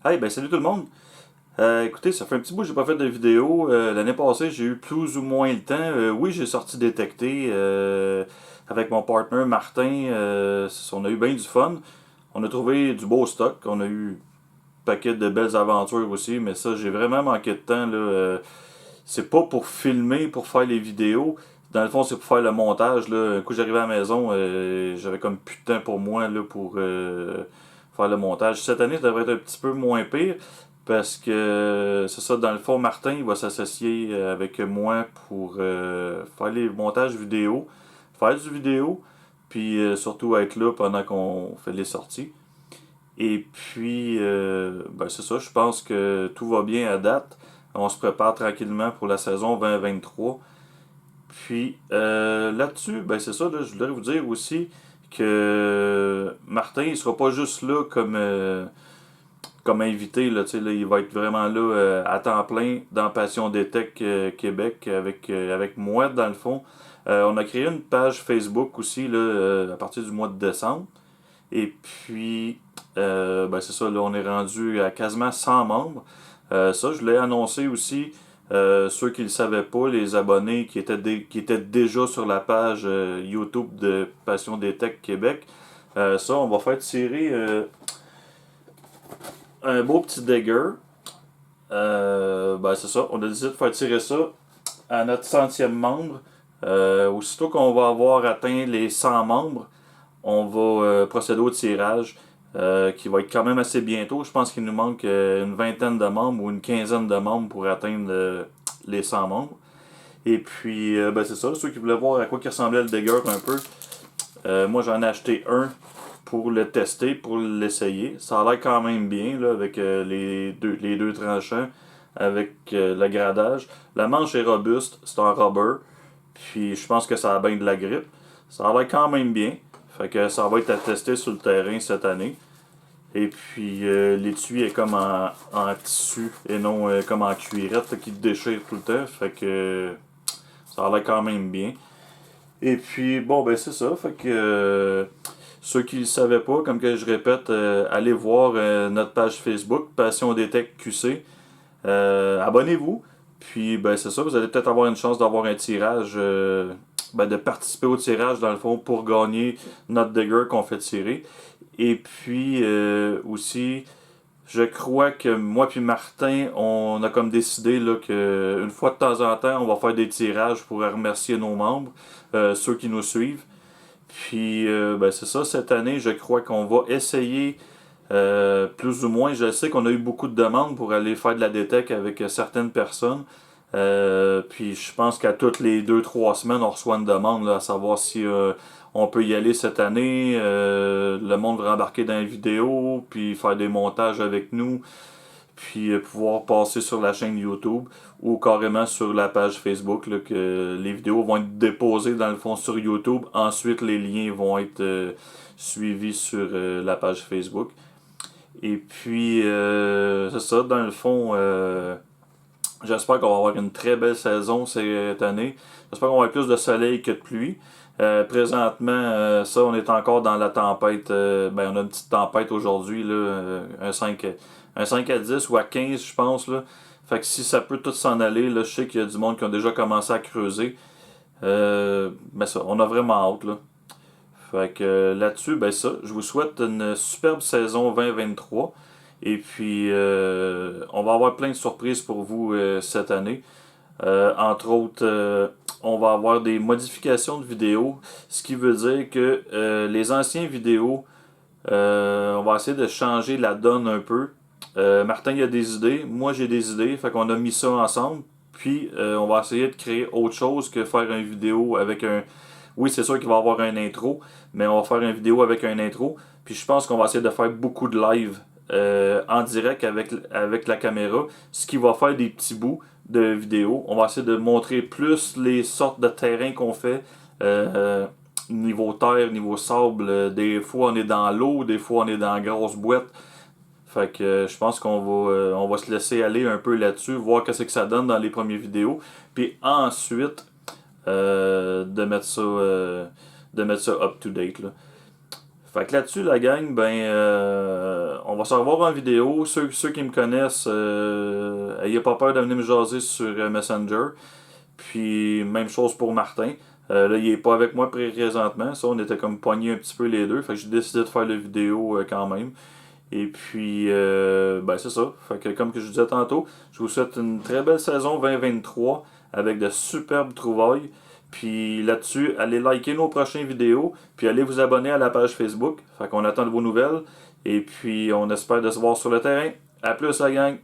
Hey, ben salut tout le monde. Écoutez, ça fait un petit bout que j'ai pas fait de vidéo. L'année passée, j'ai eu plus ou moins le temps. Oui, j'ai sorti détecté avec mon partner Martin. On a eu bien du fun. On a trouvé du beau stock. On a eu un paquet de belles aventures aussi, mais ça, j'ai vraiment manqué de temps là. C'est pas pour filmer, pour faire les vidéos. Dans le fond, c'est pour faire le montage. Là. Un coup, j'arrivais à la maison, j'avais comme plus de temps pour moi là, pour faire le montage. Cette année, ça devrait être un petit peu moins pire parce que c'est ça, dans le fond, Martin il va s'associer avec moi pour faire les montages vidéo, faire du vidéo, puis surtout être là pendant qu'on fait les sorties. Et puis, ben c'est ça, je pense que tout va bien à date. On se prépare tranquillement pour la saison 2023. Puis là-dessus, ben c'est ça, là, je voudrais vous dire aussi que Martin, il sera pas juste là comme invité, là, tu sais, là, il va être vraiment là à temps plein dans Passion des Tech Québec avec moi, dans le fond. On a créé une page Facebook aussi là, à partir du mois de décembre. Et puis, ben c'est ça, là, on est rendu à quasiment 100 membres. Ça, je l'ai annoncé aussi. Ceux qui ne le savaient pas, les abonnés qui étaient déjà sur la page YouTube de Passion des Tech Québec. Ça, on va faire tirer un beau petit dagger. Ben c'est ça, on a décidé de faire tirer ça à notre centième membre. Aussitôt qu'on va avoir atteint les 100 membres, on va procéder au tirage qui va être quand même assez bientôt. Je pense qu'il nous manque une vingtaine de membres ou une quinzaine de membres pour atteindre les 100 membres. Et puis, ben c'est ça, ceux qui voulaient voir à quoi il ressemblait le Dagger un peu, moi j'en ai acheté un pour le tester, pour l'essayer. Ça a l'air quand même bien là, avec les deux tranchants, avec le gradage. La manche est robuste, c'est en rubber. Puis je pense que ça a bien de la grippe. Ça a l'air quand même bien. Fait que ça va être à tester sur le terrain cette année. Et puis l'étui est comme en tissu et non comme en cuirette là, qui déchire tout le temps. Fait que ça a l'air quand même bien. Et puis bon ben c'est ça. Fait que ceux qui ne le savaient pas, comme que je répète, allez voir notre page Facebook, Passion des Tech QC. Abonnez-vous. Puis ben c'est ça, vous allez peut-être avoir une chance d'avoir un tirage, ben, de participer au tirage dans le fond pour gagner notre dagger qu'on fait tirer. Et puis aussi, je crois que moi puis Martin, on a comme décidé là, que une fois de temps en temps, on va faire des tirages pour remercier nos membres, ceux qui nous suivent. Puis ben c'est ça, cette année, je crois qu'on va essayer plus ou moins. Je sais qu'on a eu beaucoup de demandes pour aller faire de la détec avec certaines personnes. Puis je pense qu'à toutes les deux trois semaines, on reçoit une demande là, à savoir si on peut y aller cette année. Le monde va embarquer dans les vidéos, puis faire des montages avec nous, puis pouvoir passer sur la chaîne YouTube ou carrément sur la page Facebook, là, que les vidéos vont être déposées dans le fond sur YouTube. Ensuite, les liens vont être suivis sur la page Facebook. Et puis, c'est ça, dans le fond, j'espère qu'on va avoir une très belle saison cette année. J'espère qu'on va avoir plus de soleil que de pluie. Présentement, ça, on est encore dans la tempête. Ben, on a une petite tempête aujourd'hui, là, un 5 à 10 ou à 15, je pense. Là. Fait que si ça peut tout s'en aller, là, je sais qu'il y a du monde qui ont déjà commencé à creuser. Ben ça, on a vraiment hâte, là. Fait que là-dessus, ben ça, je vous souhaite une superbe saison 2023. Et puis, on va avoir plein de surprises pour vous cette année. Entre autres, on va avoir des modifications de vidéos, ce qui veut dire que les anciens vidéos, on va essayer de changer la donne un peu. Martin il a des idées, moi j'ai des idées, fait qu'on a mis ça ensemble. Puis on va essayer de créer autre chose que faire une vidéo avec un. Oui, c'est sûr qu'il va y avoir un intro, mais on va faire une vidéo avec un intro. Puis je pense qu'on va essayer de faire beaucoup de live en direct avec la caméra, ce qui va faire des petits bouts de vidéo. On va essayer de montrer plus les sortes de terrain qu'on fait. Niveau terre, niveau sable, des fois on est dans l'eau, des fois on est dans la grosse boîte. Fait que je pense on va se laisser aller un peu là-dessus, voir qu'est-ce que ça donne dans les premières vidéos. Puis ensuite, de mettre ça up to date. Là. Fait que là-dessus, la gang, on va se revoir en vidéo. Ceux qui me connaissent, ayez pas peur de venir me jaser sur Messenger. Puis, même chose pour Martin. Là, il est pas avec moi présentement. Ça, on était comme pognés un petit peu les deux. Fait que j'ai décidé de faire la vidéo quand même. Et puis, c'est ça. Fait que, comme que je vous disais tantôt, je vous souhaite une très belle saison 2023 avec de superbes trouvailles. Puis là-dessus, allez liker nos prochaines vidéos, puis allez vous abonner à la page Facebook. Fait qu'on attend de vos nouvelles. Et puis, on espère de se voir sur le terrain. À plus, la gang!